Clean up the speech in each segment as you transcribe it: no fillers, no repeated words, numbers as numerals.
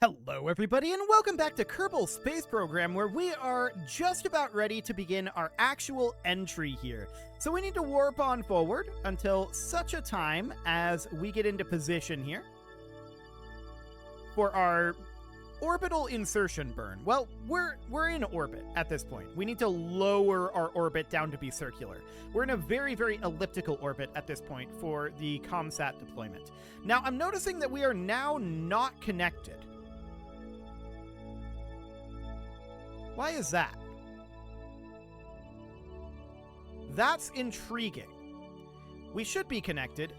Hello everybody and welcome back to Kerbal Space Program, where we are just about ready to begin our actual entry here. So we need to warp on forward until such a time as we get into position here for our orbital insertion burn. Well, we're in orbit at this point. We need to lower our orbit down to be circular. We're in a very, very elliptical orbit at this point for the ComSat deployment. Now, I'm noticing that we are now not connected. Why is that? That's intriguing. We should be connected.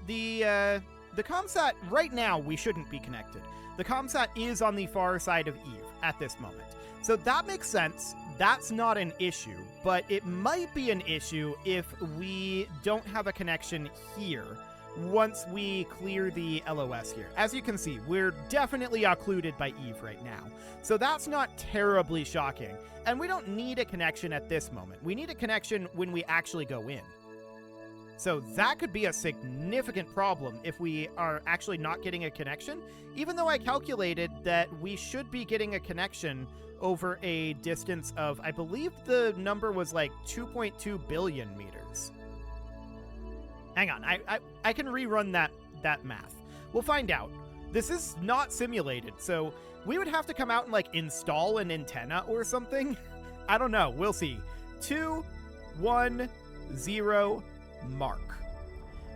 The ComSat, right now, we shouldn't be connected. The ComSat is on the far side of Eve at this moment. So that makes sense. That's not an issue, but it might be an issue if we don't have a connection here once we clear the LOS here. As you can see, we're definitely occluded by Eve right now. So that's not terribly shocking. And we don't need a connection at this moment. We need a connection when we actually go in. So that could be a significant problem if we are actually not getting a connection, even though I calculated that we should be getting a connection over a distance of, I believe the number was like 2.2 billion meters. Hang on, I can rerun that math. We'll find out. This is not simulated, so we would have to come out and like install an antenna or something. I don't know, we'll see. 2, 1, 0, mark.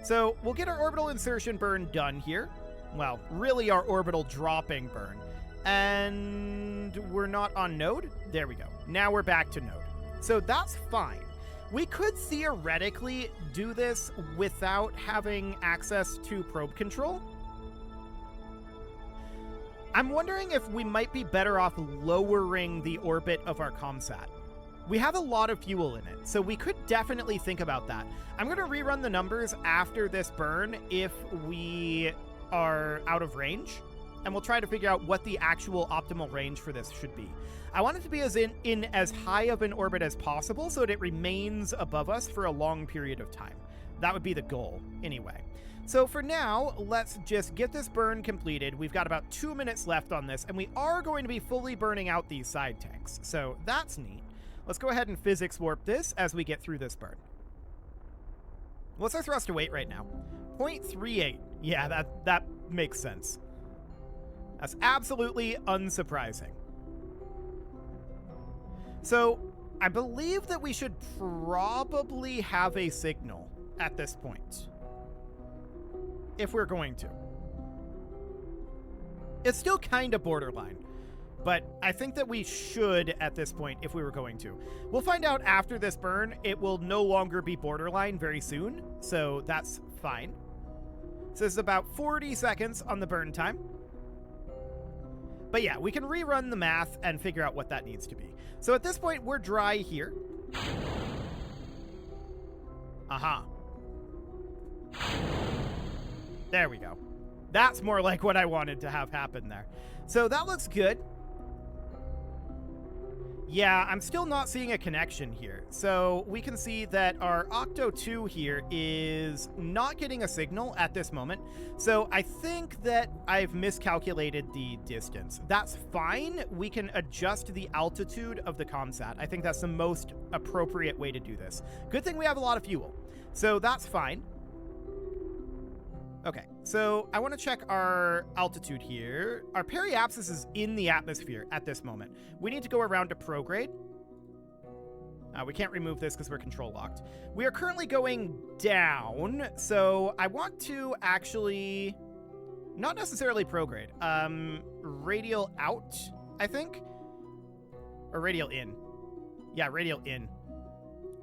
So we'll get our orbital insertion burn done here. Well, really our orbital dropping burn. And we're not on node. There we go. Now we're back to node. So that's fine. We could theoretically do this without having access to probe control. I'm wondering if we might be better off lowering the orbit of our ComSat. We have a lot of fuel in it, so we could definitely think about that. I'm going to rerun the numbers after this burn if we are out of range, and we'll try to figure out what the actual optimal range for this should be. I want it to be in as high of an orbit as possible so that it remains above us for a long period of time. That would be the goal, anyway. So for now, let's just get this burn completed. We've got about 2 minutes left on this, and we are going to be fully burning out these side tanks, so that's neat. Let's go ahead and physics warp this as we get through this burn. What's our thrust to weight right now? 0.38. Yeah, that makes sense. That's absolutely unsurprising. So, I believe that we should probably have a signal at this point. If we're going to. It's still kind of borderline. But I think that we should at this point if we were going to. We'll find out after this burn. It will no longer be borderline very soon. So that's fine. So this is about 40 seconds on the burn time. But yeah, we can rerun the math and figure out what that needs to be. So at this point, we're dry here. Aha. There we go. That's more like what I wanted to have happen there. So that looks good. Yeah, I'm still not seeing a connection here. So we can see that our Octo 2 here is not getting a signal at this moment. So I think that I've miscalculated the distance. That's fine. We can adjust the altitude of the ComSat. I think that's the most appropriate way to do this. Good thing we have a lot of fuel. So that's fine. Okay, so I want to check our altitude here. Our periapsis is in the atmosphere at this moment. We need to go around to prograde. We can't remove this because we're control locked. We are currently going down, so I want to actually, not necessarily prograde, radial out, I think, or radial in. Yeah, radial in.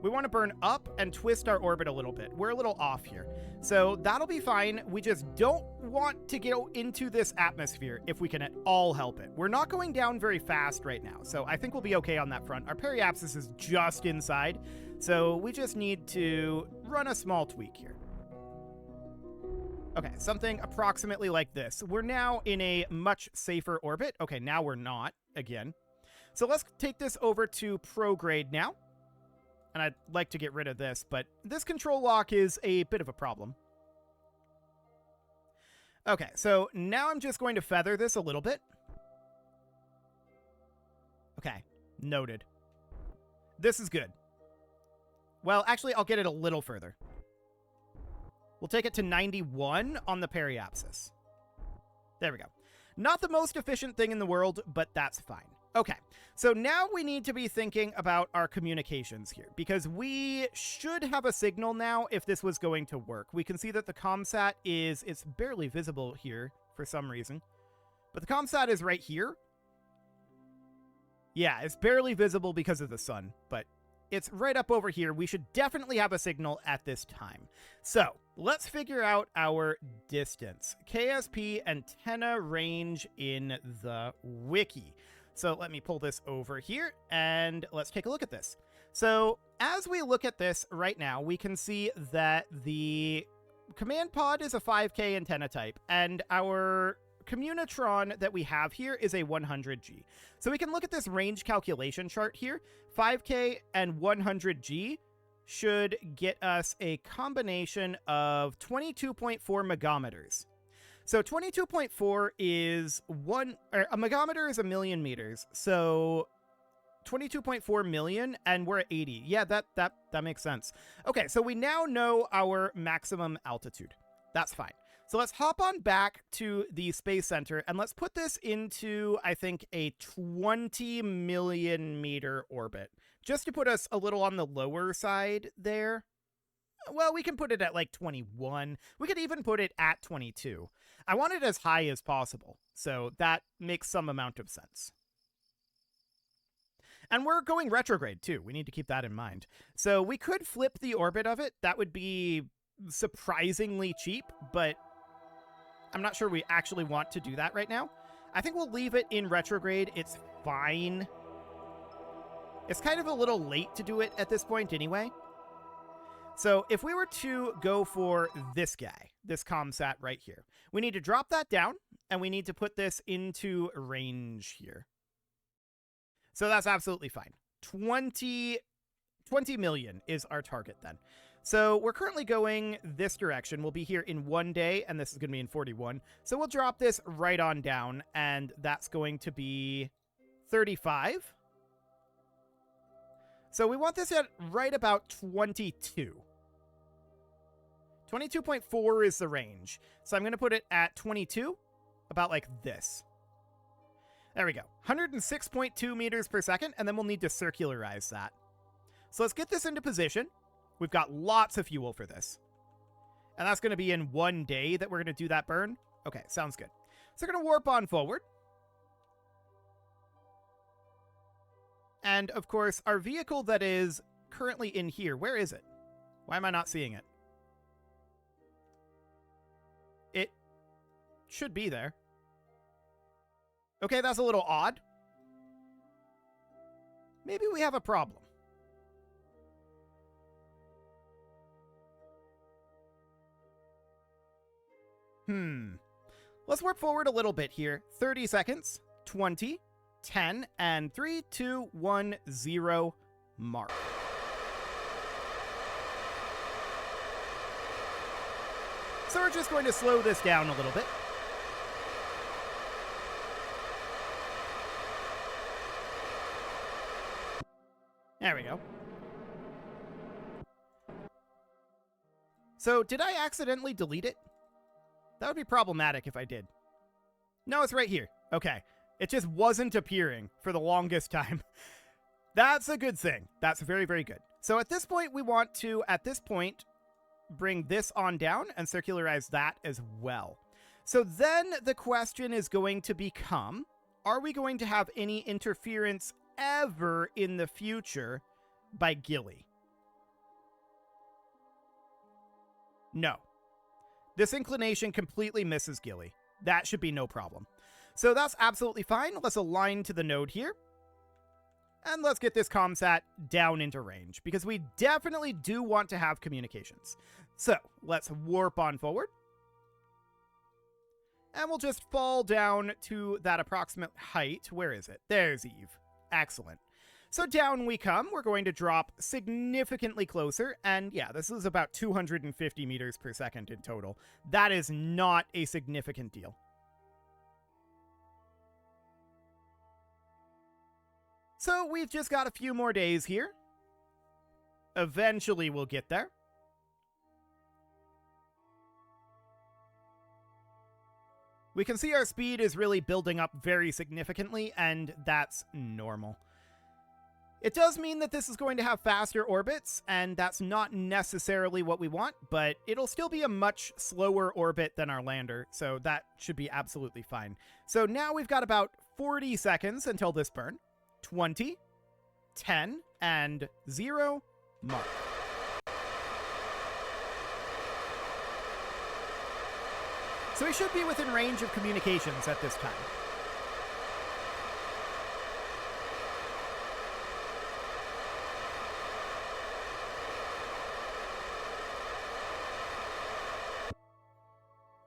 We want to burn up and twist our orbit a little bit. We're a little off here. So that'll be fine. We just don't want to go into this atmosphere if we can at all help it. We're not going down very fast right now, so I think we'll be okay on that front. Our periapsis is just inside, so we just need to run a small tweak here. Okay, something approximately like this. We're now in a much safer orbit. Okay, now we're not again. So let's take this over to prograde now. And I'd like to get rid of this, but this control lock is a bit of a problem. Okay, so now I'm just going to feather this a little bit. Okay, noted. This is good. Well, actually, I'll get it a little further. We'll take it to 91 on the periapsis. There we go. Not the most efficient thing in the world, but that's fine. Okay, so now we need to be thinking about our communications here, because we should have a signal now if this was going to work. We can see that the ComSat it's barely visible here for some reason, but the ComSat is right here. Yeah, it's barely visible because of the sun, but it's right up over here. We should definitely have a signal at this time. So let's figure out our distance. KSP antenna range in the wiki. So let me pull this over here and let's take a look at this. So as we look at this right now, we can see that the command pod is a 5K antenna type, and our Communitron that we have here is a 100G. So we can look at this range calculation chart here. 5K and 100G should get us a combination of 22.4 megameters. So 22.4 is a megameter is a million meters. So 22.4 million, and we're at 80. Yeah, that makes sense. Okay, so we now know our maximum altitude. That's fine. So let's hop on back to the Space Center, and let's put this into, I think, a 20 million meter orbit, just to put us a little on the lower side there. Well, we can put it at like 21. We could even put it at 22. I want it as high as possible, so that makes some amount of sense. And we're going retrograde, too. We need to keep that in mind. So we could flip the orbit of it. That would be surprisingly cheap, but I'm not sure we actually want to do that right now. I think we'll leave it in retrograde. It's fine. It's kind of a little late to do it at this point anyway. So if we were to go for this guy, this ComSat right here, we need to drop that down, and we need to put this into range here. So that's absolutely fine. 20 million is our target then. So we're currently going this direction. We'll be here in 1 day, and this is going to be in 41. So we'll drop this right on down, and that's going to be 35. So we want this at right about 22. 22.4 is the range. So I'm going to put it at 22, about like this. There we go. 106.2 meters per second, and then we'll need to circularize that. So let's get this into position. We've got lots of fuel for this. And that's going to be in 1 day that we're going to do that burn. Okay, sounds good. So we're going to warp on forward. And, of course, our vehicle that is currently in here, where is it? Why am I not seeing it? It should be there. Okay, that's a little odd. Maybe we have a problem. Let's warp forward a little bit here. 30 seconds, 20, 10, and 3, 2, 1, 0, mark. So we're just going to slow this down a little bit. There we go. So did I accidentally delete it? That would be problematic if I did. No, it's right here. Okay. It just wasn't appearing for the longest time. That's a good thing. That's very, very good. So at this point, we want to, bring this on down and circularize that as well. So then the question is going to become, are we going to have any interference ever in the future by Gilly? No. This inclination completely misses Gilly. That should be no problem. So that's absolutely fine. Let's align to the node here. And let's get this ComSat down into range, because we definitely do want to have communications. So let's warp on forward. And we'll just fall down to that approximate height. Where is it? There's Eve. Excellent. So down we come. We're going to drop significantly closer. And yeah, this is about 250 meters per second in total. That is not a significant deal. So we've just got a few more days here. Eventually we'll get there. We can see our speed is really building up very significantly, and that's normal. It does mean that this is going to have faster orbits, and that's not necessarily what we want, but it'll still be a much slower orbit than our lander, so that should be absolutely fine. So now we've got about 40 seconds until this burn. 20, 10, and 0, mark. So we should be within range of communications at this time.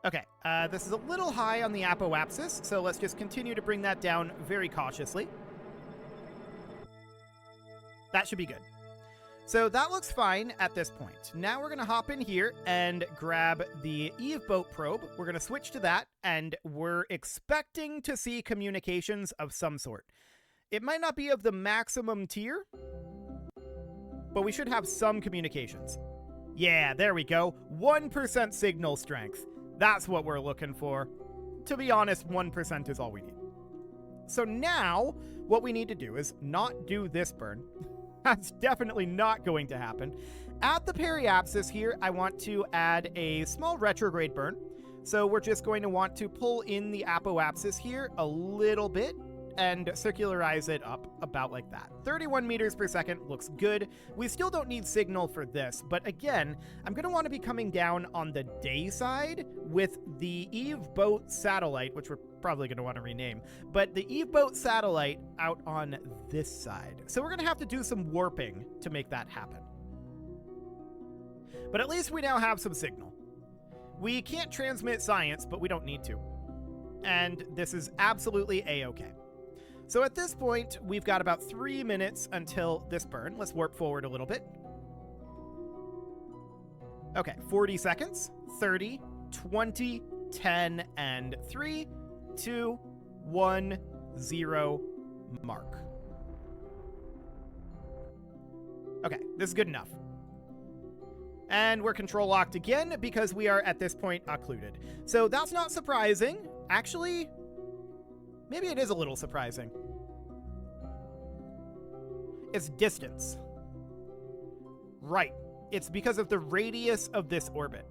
Okay, this is a little high on the apoapsis, so let's just continue to bring that down very cautiously. That should be good. So that looks fine at this point. Now we're going to hop in here and grab the Eve boat probe. We're going to switch to that, and we're expecting to see communications of some sort. It might not be of the maximum tier, but we should have some communications. Yeah, there we go. 1% signal strength. That's what we're looking for. To be honest, 1% is all we need. So now, what we need to do is not do this burn. That's definitely not going to happen. At the periapsis here, I want to add a small retrograde burn. So we're just going to want to pull in the apoapsis here a little bit and circularize it up about like that. 31 meters per second looks good. We still don't need signal for this, but again, I'm going to want to be coming down on the day side with the Eve boat satellite, which we're probably going to want to rename, but the Eve boat satellite out on this side. So we're going to have to do some warping to make that happen. But at least we now have some signal. We can't transmit science, but we don't need to. And this is absolutely a-okay. So at this point, we've got about 3 minutes until this burn. Let's warp forward a little bit. Okay, 40 seconds, 30, 20, 10, and 3, 2, 1, 0, mark. Okay, this is good enough. And we're control locked again because we are at this point occluded. So that's not surprising. Actually, maybe it is a little surprising. It's distance. Right. It's because of the radius of this orbit.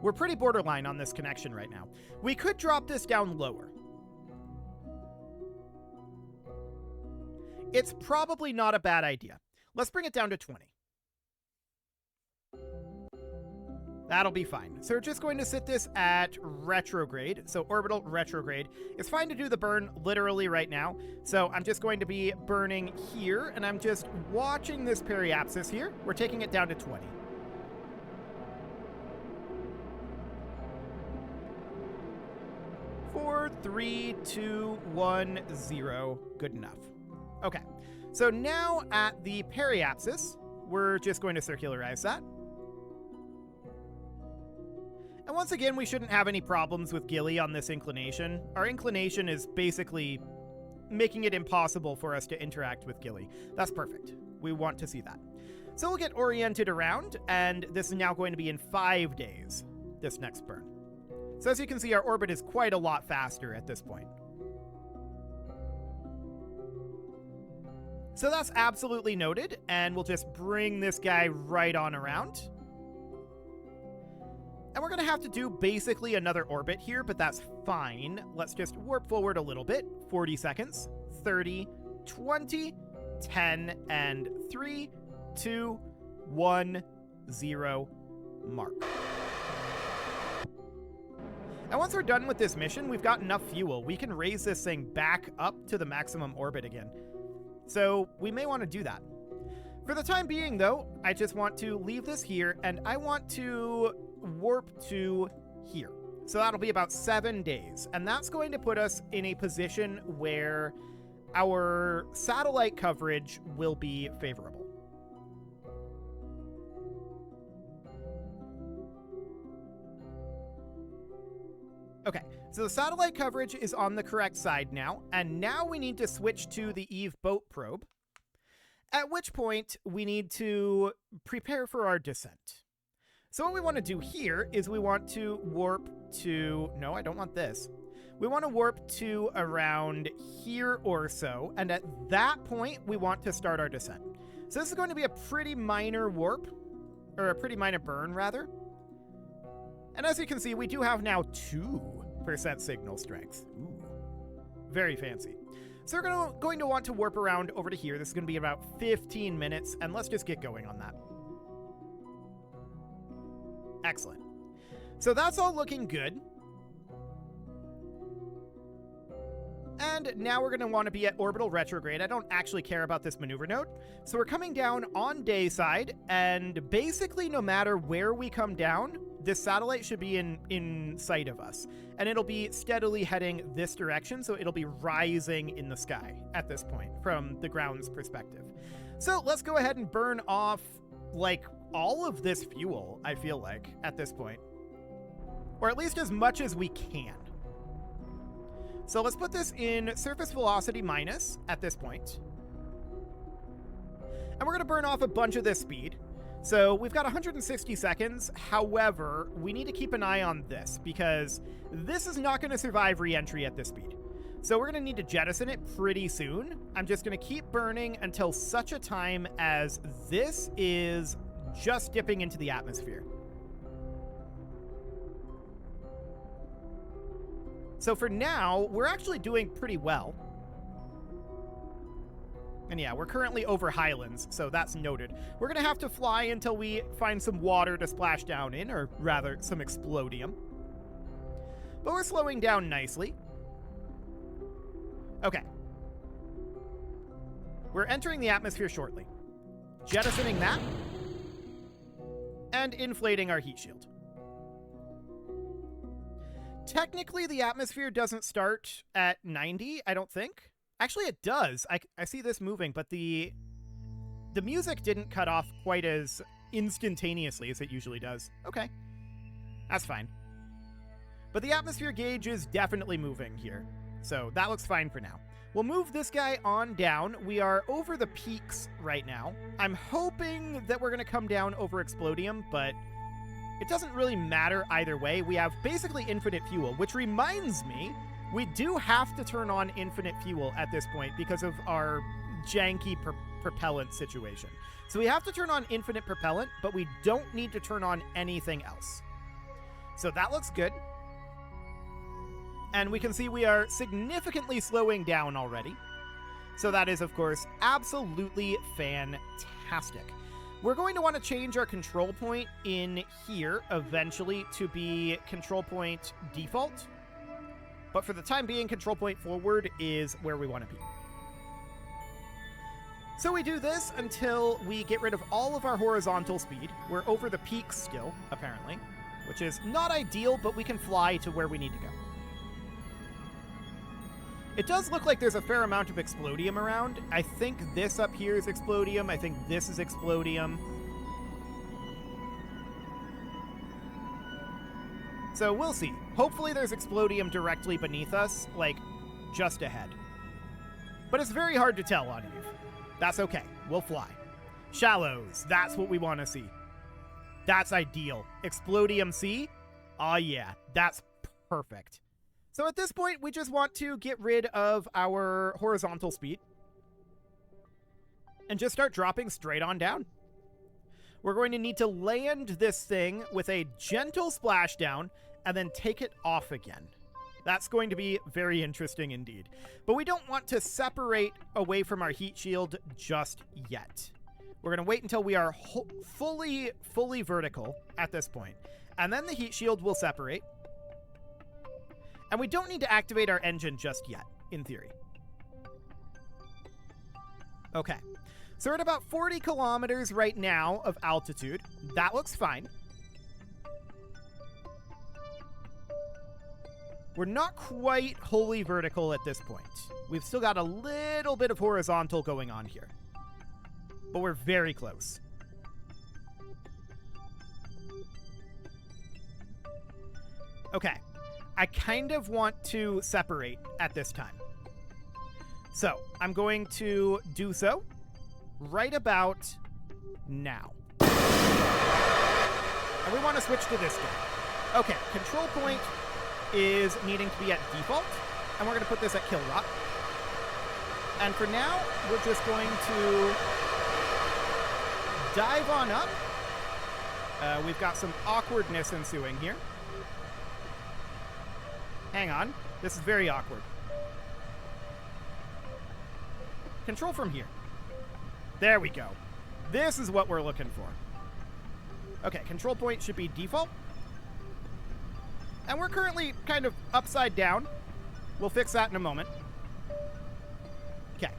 We're pretty borderline on this connection right now. We could drop this down lower. It's probably not a bad idea. Let's bring it down to 20. That'll be fine. So we're just going to sit this at retrograde. So orbital retrograde. It's fine to do the burn literally right now. So I'm just going to be burning here, and I'm just watching this periapsis here. We're taking it down to 20. Four, 3, 2, 1, 0. Good enough. Okay. So now at the periapsis, we're just going to circularize that. And once again, we shouldn't have any problems with Gilly on this inclination. Our inclination is basically making it impossible for us to interact with Gilly. That's perfect. We want to see that. So we'll get oriented around, and this is now going to be in 5 days, this next burn. So as you can see, our orbit is quite a lot faster at this point. So that's absolutely noted, and we'll just bring this guy right on around. And we're going to have to do basically another orbit here, but that's fine. Let's just warp forward a little bit. 40 seconds, 30, 20, 10, and 3, 2, 1, 0, mark. And once we're done with this mission, we've got enough fuel. We can raise this thing back up to the maximum orbit again. So we may want to do that. For the time being, though, I just want to leave this here, and I want to warp to here. So that'll be about 7 days, and that's going to put us in a position where our satellite coverage will be favorable. Okay, So the satellite coverage is on the correct side now, and now we need to switch to the Eve boat probe, at which point we need to prepare for our descent. So what we want to do here is we want to warp to... No, I don't want this. We want to warp to around here or so, and at that point, we want to start our descent. So this is going to be a pretty minor warp, or a pretty minor burn, rather. And as you can see, we do have now 2% signal strength. Ooh, very fancy. So we're going to want to warp around over to here. This is going to be about 15 minutes, and let's just get going on that. Excellent. So that's all looking good. And now we're going to want to be at orbital retrograde. I don't actually care about this maneuver node. So we're coming down on day side, and basically no matter where we come down, this satellite should be in sight of us. And it'll be steadily heading this direction, so it'll be rising in the sky at this point from the ground's perspective. So let's go ahead and burn off, like, all of this fuel, I feel like, at this point. Or at least as much as we can. So let's put this in surface velocity minus at this point. And we're going to burn off a bunch of this speed. So we've got 160 seconds. However, we need to keep an eye on this because this is not going to survive re-entry at this speed. So we're going to need to jettison it pretty soon. I'm just going to keep burning until such a time as this is just dipping into the atmosphere. So for now, we're actually doing pretty well. And yeah, we're currently over Highlands, so that's noted. We're going to have to fly until we find some water to splash down in, or rather, some explodium. But we're slowing down nicely. Okay. We're entering the atmosphere shortly. Jettisoning that. And inflating our heat shield. Technically, the atmosphere doesn't start at 90, I don't think. Actually, it does. I see this moving, but the music didn't cut off quite as instantaneously as it usually does. Okay. That's fine. But the atmosphere gauge is definitely moving here, so that looks fine for now. We'll move this guy on down. We are over the peaks right now. I'm hoping that we're going to come down over Explodium, but it doesn't really matter either way. We have basically infinite fuel, which reminds me, we do have to turn on infinite fuel at this point because of our janky propellant situation. So we have to turn on infinite propellant, but we don't need to turn on anything else. So that looks good. And we can see we are significantly slowing down already. So that is, of course, absolutely fantastic. We're going to want to change our control point in here eventually to be control point default. But for the time being, control point forward is where we want to be. So we do this until we get rid of all of our horizontal speed. We're over the peaks still, apparently, which is not ideal, but we can fly to where we need to go. It does look like there's a fair amount of Explodium around. I think this up here is Explodium. I think this is Explodium. So we'll see. Hopefully there's Explodium directly beneath us, like, just ahead. But it's very hard to tell on Eve. That's okay. We'll fly. Shallows. That's what we want to see. That's ideal. Explodium C? Oh yeah, that's perfect. So at this point, we just want to get rid of our horizontal speed and just start dropping straight on down. We're going to need to land this thing with a gentle splashdown and then take it off again. That's going to be very interesting indeed. But we don't want to separate away from our heat shield just yet. We're going to wait until we are fully vertical at this point. And then the heat shield will separate. And we don't need to activate our engine just yet, in theory. Okay. So we're at about 40 kilometers right now of altitude. That looks fine. We're not quite wholly vertical at this point. We've still got a little bit of horizontal going on here. But we're very close. Okay. I kind of want to separate at this time. So I'm going to do so right about now. And we want to switch to this guy. Okay, control point is needing to be at default, and we're going to put this at kill rock. And for now, we're just going to dive on up. We've got some awkwardness ensuing here. Hang on. This is very awkward. Control from here. There we go. This is what we're looking for. Okay, control point should be default. And we're currently kind of upside down. We'll fix that in a moment. Okay.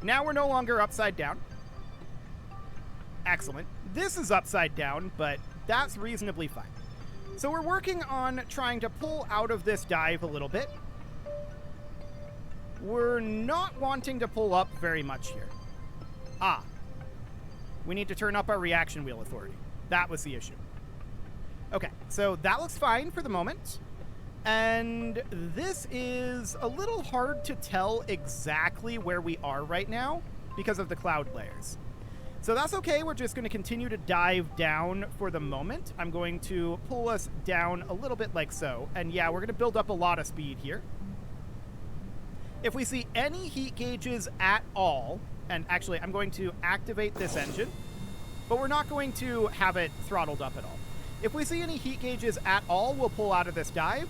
Now we're no longer upside down. Excellent. This is upside down, but that's reasonably fine. So we're working on trying to pull out of this dive a little bit. We're not wanting to pull up very much here. Ah. We need to turn up our reaction wheel authority. That was the issue. Okay, so that looks fine for the moment. And this is a little hard to tell exactly where we are right now because of the cloud layers. So that's okay. We're just going to continue to dive down for the moment. I'm going to pull us down a little bit like so. And yeah, we're going to build up a lot of speed here. If we see any heat gauges at all, and actually I'm going to activate this engine, but we're not going to have it throttled up at all. If we see any heat gauges at all, we'll pull out of this dive.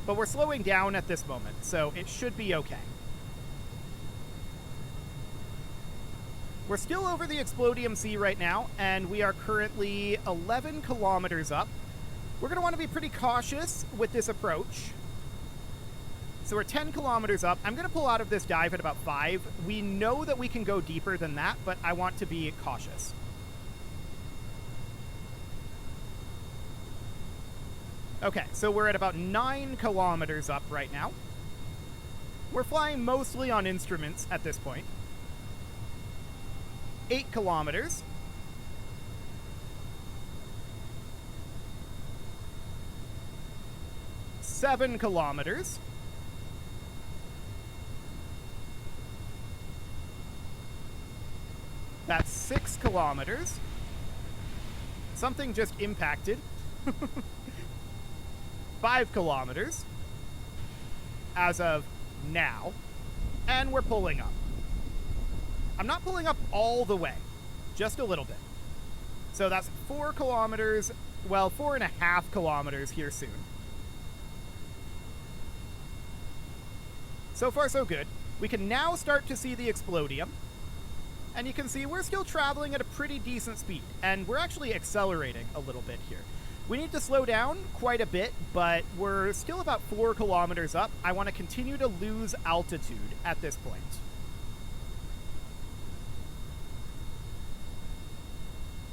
But we're slowing down at this moment, so it should be okay. We're still over the Explodium Sea right now, and we are currently 11 kilometers up. We're going to want to be pretty cautious with this approach. So we're 10 kilometers up. I'm going to pull out of this dive at about 5. We know that we can go deeper than that, but I want to be cautious. Okay, so we're at about 9 kilometers up right now. We're flying mostly on instruments at this point. 8 kilometers. 7 kilometers. That's 6 kilometers. Something just impacted. 5 kilometers. As of now. And we're pulling up. I'm not pulling up all the way. Just a little bit. So that's 4 kilometers. Well, 4.5 kilometers here soon. So far, so good. We can now start to see the Explodium. And you can see we're still traveling at a pretty decent speed. And we're actually accelerating a little bit here. We need to slow down quite a bit, but we're still about 4 kilometers up. I want to continue to lose altitude at this point.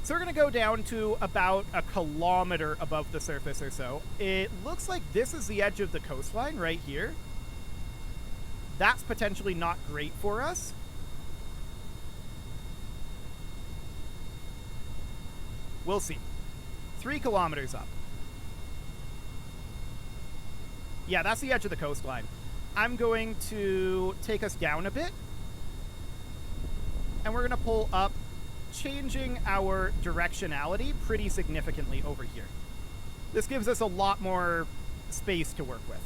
So we're going to go down to about 1 kilometer above the surface or so. It looks like this is the edge of the coastline right here. That's potentially not great for us. We'll see. 3 kilometers up. Yeah, that's the edge of the coastline. I'm going to take us down a bit. And we're going to pull up, changing our directionality pretty significantly over here. This gives us a lot more space to work with.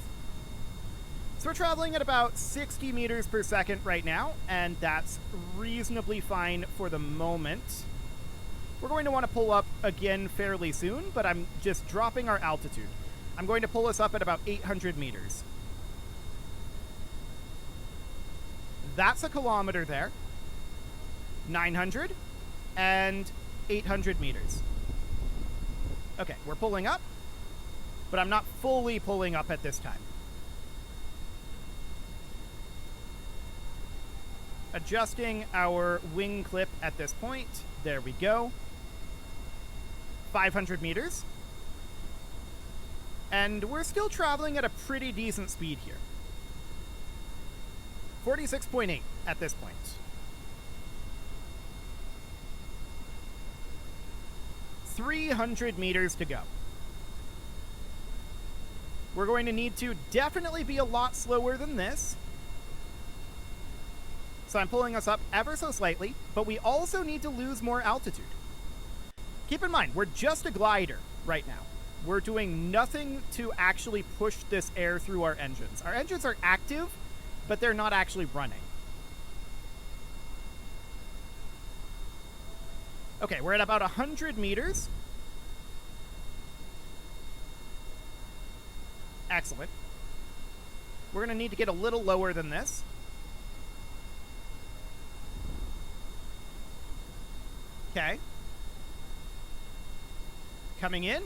So we're traveling at about 60 meters per second right now, and that's reasonably fine for the moment. We're going to want to pull up again fairly soon, but I'm just dropping our altitude. I'm going to pull us up at about 800 meters. That's 1 kilometer there. 900 and 800 meters. Okay, we're pulling up, but I'm not fully pulling up at this time. Adjusting our wing clip at this point. There we go. 500 meters. And we're still traveling at a pretty decent speed here. 46.8 at this point. 300 meters to go. We're going to need to definitely be a lot slower than this. So I'm pulling us up ever so slightly, but we also need to lose more altitude. Keep in mind, we're just a glider right now. We're doing nothing to actually push this air through our engines. Our engines are active, but they're not actually running. Okay, we're at about 100 meters. Excellent. We're going to need to get a little lower than this. Okay. Coming in.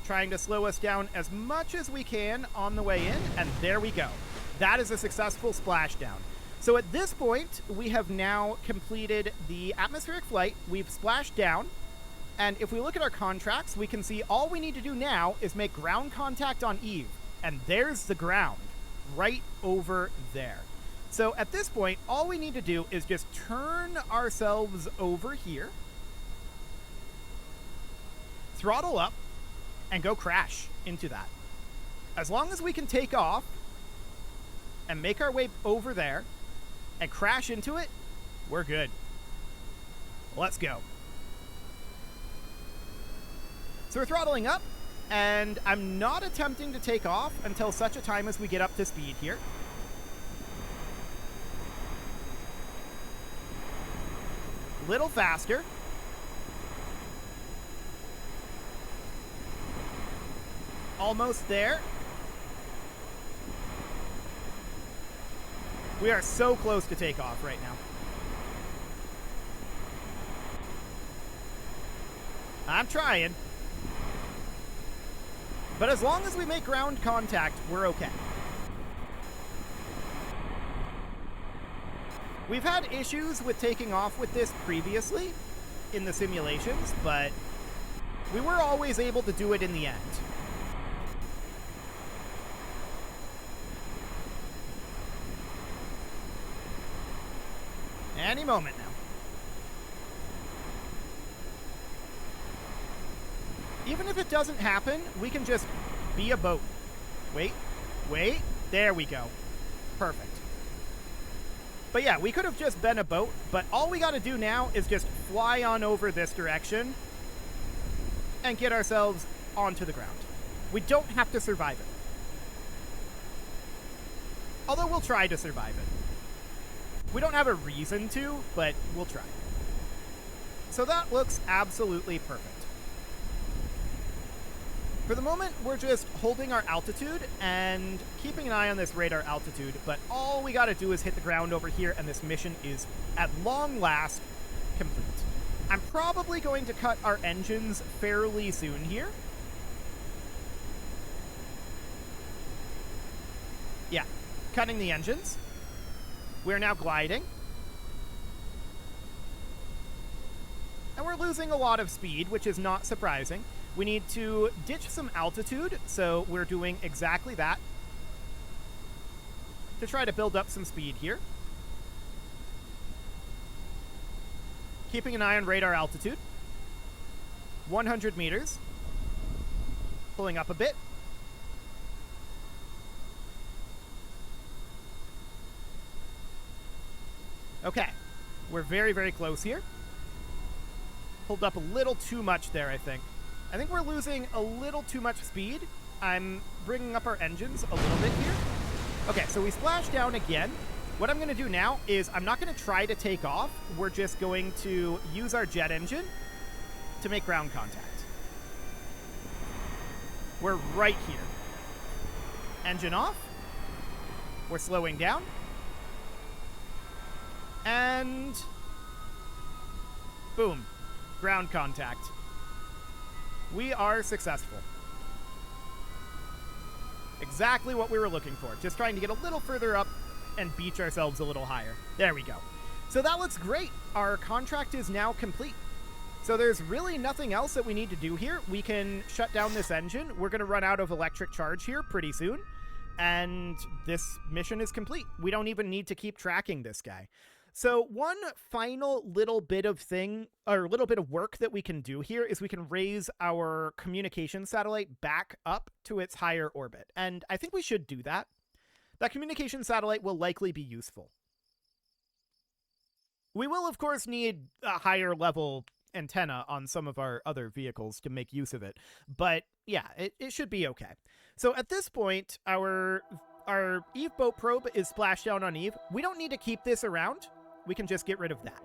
Trying to slow us down as much as we can on the way in, and there we go. That is a successful splashdown. So at this point, we have now completed the atmospheric flight. We've splashed down, and if we look at our contracts, we can see all we need to do now is make ground contact on Eve, and there's the ground right over there. So at this point, all we need to do is just turn ourselves over here, throttle up, and go crash into that. As long as we can take off and make our way over there and crash into it, we're good. Let's go. So we're throttling up, and I'm not attempting to take off until such a time as we get up to speed here. Little faster. Almost there. We are so close to takeoff right now. I'm trying. But as long as we make ground contact, we're okay. We've had issues with taking off with this previously in the simulations, but we were always able to do it in the end. Any moment now. Even if it doesn't happen, we can just be a boat. Wait. There we go. Perfect. But yeah, we could have just been a boat, but all we got to do now is just fly on over this direction and get ourselves onto the ground. We don't have to survive it. Although we'll try to survive it. We don't have a reason to, but we'll try. So that looks absolutely perfect. For the moment, we're just holding our altitude and keeping an eye on this radar altitude, but all we gotta do is hit the ground over here, and this mission is, at long last, complete. I'm probably going to cut our engines fairly soon here. Yeah, cutting the engines. We're now gliding. And we're losing a lot of speed, which is not surprising. We need to ditch some altitude, so we're doing exactly that to try to build up some speed here. Keeping an eye on radar altitude. 100 meters. Pulling up a bit. Okay, we're very, very close here. Pulled up a little too much there, I think. I think we're losing a little too much speed. I'm bringing up our engines a little bit here. Okay, so we splash down again. What I'm going to do now is I'm not going to try to take off. We're just going to use our jet engine to make ground contact. We're right here. Engine off. We're slowing down. And boom, ground contact. We are successful. Exactly what we were looking for. Just trying to get a little further up and beach ourselves a little higher. There we go. So that looks great. Our contract is now complete. So there's really nothing else that we need to do here. We can shut down this engine. We're going to run out of electric charge here pretty soon. And this mission is complete. We don't even need to keep tracking this guy. So one final little bit of work that we can do here is we can raise our communication satellite back up to its higher orbit. And I think we should do that. That communication satellite will likely be useful. We will, of course, need a higher level antenna on some of our other vehicles to make use of it. But yeah, it should be okay. So at this point, our Eve boat probe is splashed down on Eve. We don't need to keep this around. We can just get rid of that.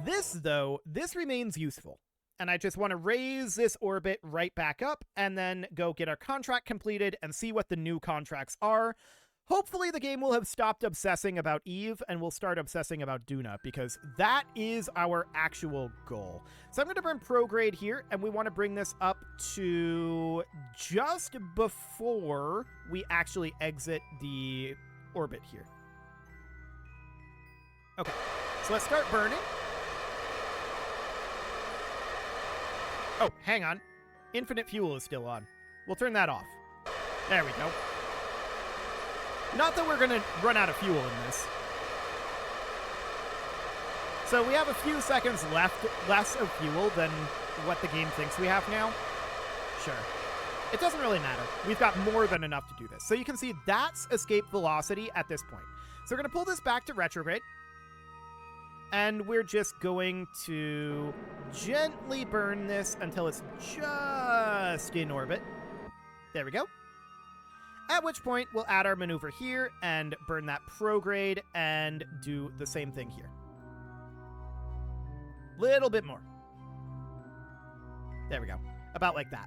This, though, this remains useful. And I just want to raise this orbit right back up and then go get our contract completed and see what the new contracts are. Hopefully the game will have stopped obsessing about Eve and will start obsessing about Duna, because that is our actual goal. So I'm going to burn prograde here, and we want to bring this up to just before we actually exit the orbit here. Okay, so let's start burning. Oh, hang on. Infinite fuel is still on. We'll turn that off. There we go. Not that we're going to run out of fuel in this. So we have a few seconds less of fuel than what the game thinks we have now. Sure. It doesn't really matter. We've got more than enough to do this. So you can see that's escape velocity at this point. So we're going to pull this back to retrograde. And we're just going to gently burn this until it's just in orbit. There we go. At which point, we'll add our maneuver here and burn that prograde and do the same thing here. Little bit more. There we go. About like that.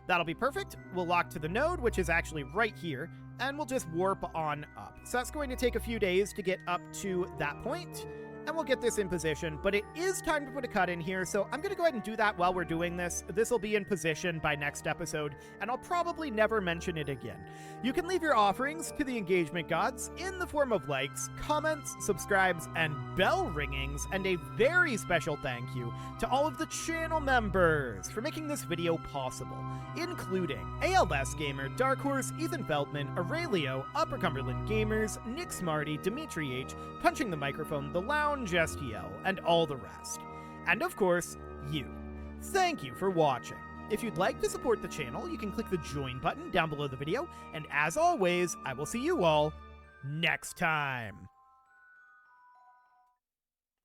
That'll be perfect. We'll lock to the node, which is actually right here, and we'll just warp on up. So that's going to take a few days to get up to that point. And we'll get this in position, but it is time to put a cut in here, so I'm going to go ahead and do that while we're doing this. This will be in position by next episode, and I'll probably never mention it again. You can leave your offerings to the engagement gods in the form of likes, comments, subscribes, and bell ringings, and a very special thank you to all of the channel members for making this video possible, including ALS Gamer, Dark Horse, Ethan Feldman, Aurelio, Upper Cumberland Gamers, Nick Smarty, Dimitri H, Punching the Microphone, The Lounge, STL, and all the rest. And of course, you. Thank you for watching. If you'd like to support the channel, you can click the join button down below the video, and as always, I will see you all next time.